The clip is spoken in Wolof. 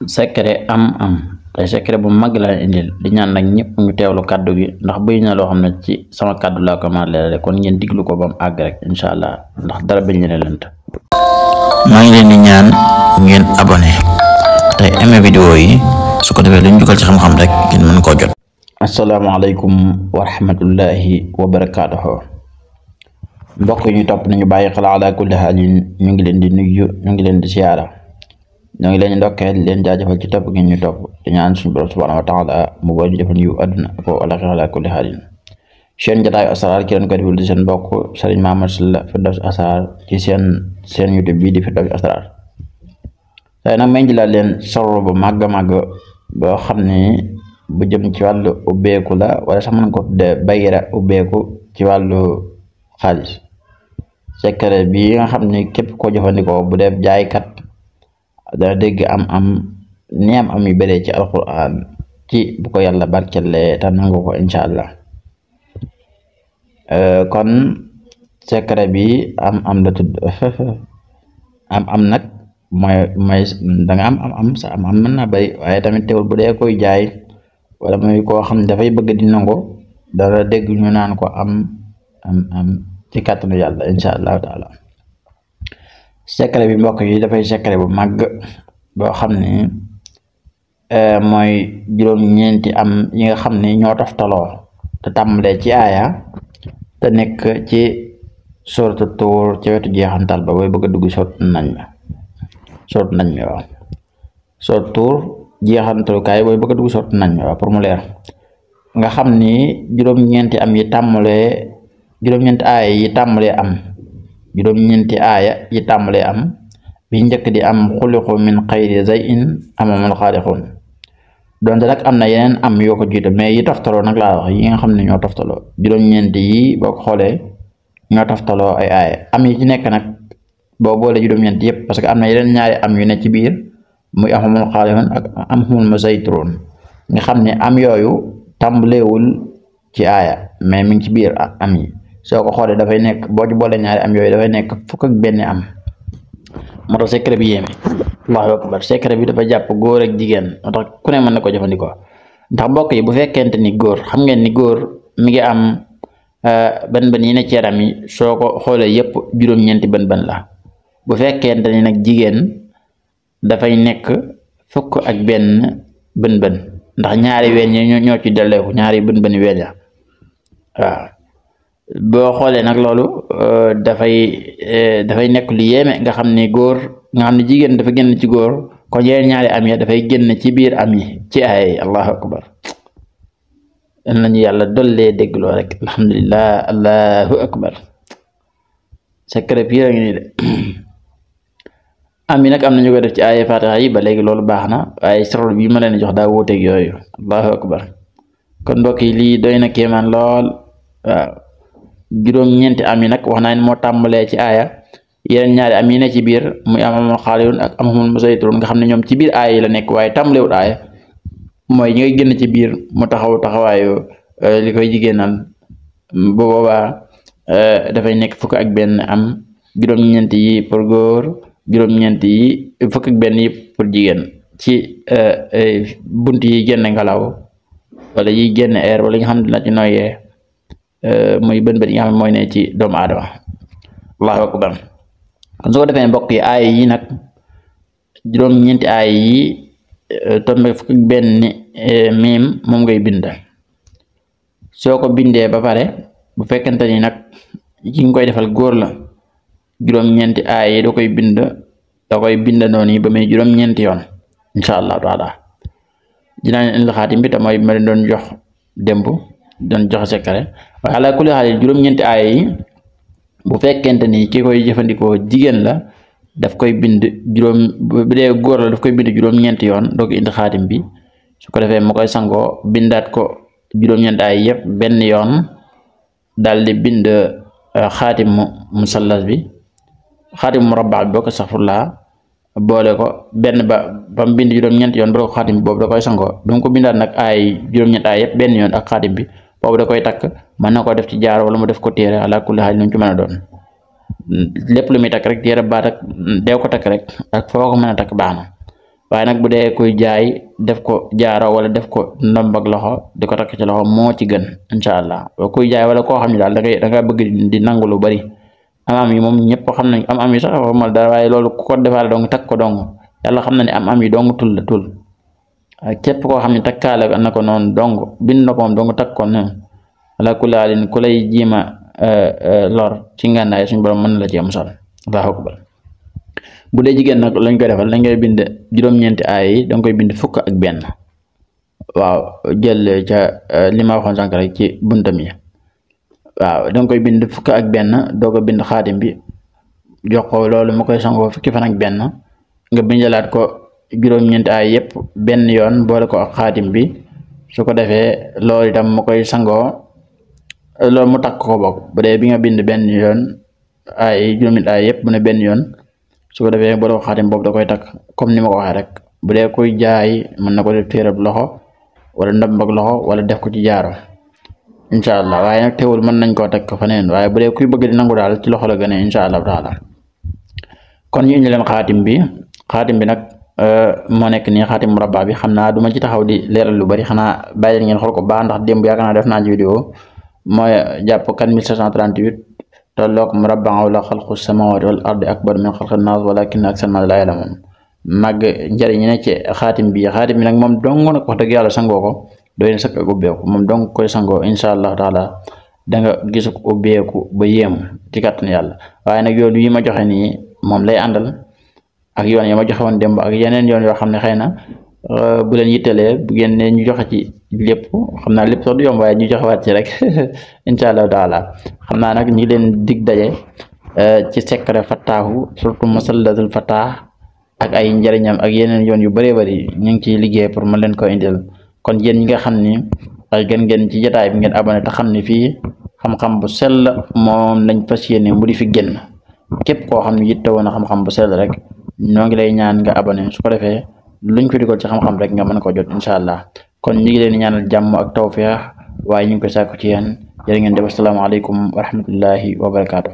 secret am tay secret bu mag la indil di ñaan nak ñepp ñu teewlu kaddu gi ndax bëy na lo xamne ci sama kaddu la ko ma leerale kon ngeen diglu ko bam ag rek inshallah ndax dara bañ leen lent ma ngi leen di ñaan ngeen abonné tay aimé vidéo yi su ko defé luñu dugal ci xam-xam rek ngeen mën ko jot. Assalamu alaykum wa rahmatullahi wa barakatuh. Mbokk yi ñu top nañu bayyi xala ala kulli halin ñu ngi leen di nuyu ñu ngi leen di ziara ñoo ngi leen ndokkeel leen jaajëfal ci topp gi ñu topp di ñaan suñu borom subhanahu wa ta'ala mu boole ñu defal yu aduna ko ala kulli halin seen jotaay asrar ki leen ko defal di seen mbokk Serigne Mamadou Sylla Firdaws Asrar ci seen YouTube bi di Firdaws Asrar tay nak may jëlaat leen soro bu mag boo xam ne bu jëm ci wàllu ubbeeku la wala sax mën ko tudde bayra ubbeeku ci wàllu xaalis secret bi nga xam ne képp ko jëfandikoo bu def jaaykat da dégg am neem am yu béré ci alquran ci bu ko yàlla barkelle ta nangu ko inshallah kon secret bi am la tudd am nak mooy da nga am sa am mën na bari waaye tamit teewul bu dee koy jaay wala muy koo xam ne dafay bëgg di nangu dara dégg ñu naan ko am ci kàttanu yàlla inshallah taala secret bi mbokk yi dafay secret bu mag boo xam ne mooy juróom-ñeenti am yi nga xam ne ñoo toftaloo te tàmbalee ci aaya te nekk ci sourate Tuur ci wetu jeexantal ba booy bëgg a dugg sourate Najm waaw sourate Tuur jeexantalukaay booy bëgg a dugg sourate Najm waaw pour mu leer nga xam ni juróom-ñeenti am yi tàmbalee juróom-ñeenti aaya yi tàmbalee am juróom-ñeenti aaya yi tàmbalee am bi njëkk di am xuliqu min xayri zayin amamul xaaliqun donte nag am na yeneen am yoo ko jiite mais yi toftaloo nag laa wax yi nga xam ne ñoo toftaloo juróom-ñeenti yi boo ko xoolee ñoo toftaloo ay aaya am yi ci nekk nag boo boole juróom-ñeenti yëpp parce que am na yeneen ñaari am yu ne ci biir muy amamul xaaliqun ak amamul musaytirun nga xam ne am yooyu tàmbaleewul ci aaya mais mi ngi ci biir am yi soo ko xoolee dafay nekk boo ci boole ñaari am yooyu dafay nekk fukk ak benn am moo tax secret bi yéeme allahu akbar secret bi dafa jàpp góor ak jigéen moo tax ku ne mën na ko jëfandikoo ndax mbokk yi bu fekkente ni góor xam ngeen ni góor mi ngi am bën yi ne ci yaram yi soo ko xoolee yëpp juróom-ñeenti bën la bu fekkente ni nag jigéen dafay nekk fukk ak benn bën ndax ñaari ween yi ñoo ci delleeku ñaari bën ween ya waaw boo xoolee nag loolu dafay nekk lu yéeme nga xam ne góor nga xam ne jigéen dafa génn ci góor kon yeneen ñaari am ya dafay génn ci biir am yi ci ay allahu akbar yal nañu yàlla dollee déggloo rek alhamdulillah allahu akbar secret bi ngi nii de am yi nag am na ñu koy def ci ay fatiha yi ba léegi loolu baax na waaye sirru bi ma leen jox daa wuuteeg yooyu allahu akbar kon mbokk yi lii doy na kéemaan lool waaw juróom-ñeenti am yi nag wax naa ne moo tàmbalee ci aaya yeneen ñaari am yi ne ci biir muy amamul xaaliqun ak amamul musaytirun nga xam ne ñoom ci biir aaya yi la nekk waaye tàmbalewut aaya mooy ñi ngay génn ci biir mu taxawaayu li koy jigéenal bu boobaa dafay nekk fukk ak benn am juróom-ñeenti yi pour góor juróom-ñeenti yi fukk ak benn yi pour jigéen ci bunt yi génn ngelaw wala yi génn air wala nga xam ne dina ci noyyee muy bën yi nga xam ne mooy ne ci doomu aadama allahu akbar kon su ko defee mbokk yi aaya yi nag juróom-ñeenti aaya yi tombe fukk ak benn miim moom ngay bind soo ko bindee ba pare bu fekkente ni nag ki nga koy defal góor la juróom-ñeenti aaya yi da koy bind noonu yi ba muy juróom-ñeenti yoon insha allah taala dinaa leen indi xaatim bi te mooy ma leen doon jox démb doon joxe secret waaye ala kulli xaal juróom-ñeenti aaya yi bu fekkente ni ki koy jëfandikoo jigéen la daf koy bind bu dee góor la daf koy bind juróom-ñeenti yoon doog indi xaatim bi su ko defee ma koy sangoo bindaat ko juróom-ñeenti aaya yëpp benn yoon daal di bind xaatim musallas bi xaatim murabba bi boo ko saxfurlaa boole ko benn ba mu bind juróom-ñeenti yoon boole ko xaatim bi boobu da koy sangoo bi mu ko bindaat nag ay juróom-ñeenti aaya yëpp benn yoon ak xaatim bi boobu da koy takk mën na ko def ci jaar wala mu def ko téere ala kulli xaal ñu ci mën a doon lépp lu muy takk rek téere baat ak deew ko takk rek ak foo ko mën a takk baax na waaye nag bu dee kuy jaay def ko jaaro wala def ko ndombak loxo di ko takk ci loxo moo ci gën incha allah kuy jaay wala koo xam ne daal da nga bëgg di nangu lu bari am yi moom ñëpp xam nañ am yi sax mal dara waaye loolu ku ko defaale dong takk ko dong yàlla xam na ne am yi dong tul la tul képp koo xam ne takkaale na ko noonu dong bind na ko moom dong takk ko noonu ala kulaalin ku lay jiima lor ci ngànnaay suñu borom mën la ci am sol allahu akbar bu dee jigéen nag lañ koy defal dañ koy bind juróom-ñeenti aay yi danga koy bind fukk ak benn waaw jël ca li ma waxoon sànq rek ci buntam yi waaw danga koy bind fukk ak benn doo ko bind xaatim bi jox ko loolu mu koy sangoo fukki fan ak benn nga bindalaat ko juróom-ñeenti aay yëpp benn yoon boole ko ak xaatim bi su ko defee loolu itam mu koy sangoo loolu mu takk ko bokk bu dee bi nga bind benn yoon aay juróom-ñeenti aay yëpp bu ne benn yoon su ko defee boole ko xaatim boobu da koy takk comme ni ma ko waxee rek bu dee kuy jaay mën na ko def téerab loxo wala ndambak loxo wala def ko ci jaaro incha allah waaye nag teewul mën nañ koo takk faneen waaye bu dee kuy bëgg di nangu daal ci loxo la gën a incha allah taala kon ñu indi leen xaatim bi nag moo nekk nii xaatim murabba bi xam naa duma ci taxaw di leeral lu bari xanaa bàyyi ngeen xool ko baax ndax démb yaakaar naa def naa ci vidéo mooy jàpp 4738 tolloog murabba la xalqu samawati wal ardi akbar min xalqi naas walakinna aksara naas laa ya'lamuun màgg njëriñ ne ci xaatim bi nag moom dong nag wax dëgg yàlla sangoo ko doy na sëkk ak ubbeeku moom dong koy sangoo incha allah taala da nga gis ko ubbeeku ba yéemu ci kàttan yàlla waaye nag yoon yi ma joxe nii moom lay àndal ak yoon yi ma joxe woon démb ak yeneen yoon yoo xam ne xëy na bu leen yittelee bu ngeen ne ñu joxe ci lépp xam naa lépp sax du yomb waaye ñu joxe waat ci rek incha allah taala xam naa nag ñi leen dig daje ci secret fattaahu surtout masallatul fattah ak ay njëriñam ak yeneen yoon yu bëree bëri ñu ngi ciy liggéey pour mën leen ko indil kon yéen ñi nga xam ni ay gën ngeen ci jotaay bi ngeen abonné te xam ni fii xam-xam bu sell moom lañ fas yéene mu di fi génn képp koo xam ne yittewoo na xam-xam bu sell rek ñoo ngi lay ñaan nga abonné su ko defee luñ fi digal ci xam-xam rek nga mën ko jot incha allah kon ñu ngi leen di ñaanal jàmm ak tawfeex waaye ñu ngi koy sàkku ci yéen jërë ngeen def asalaamaaleykum wa rahmatullahi wa barakaatu.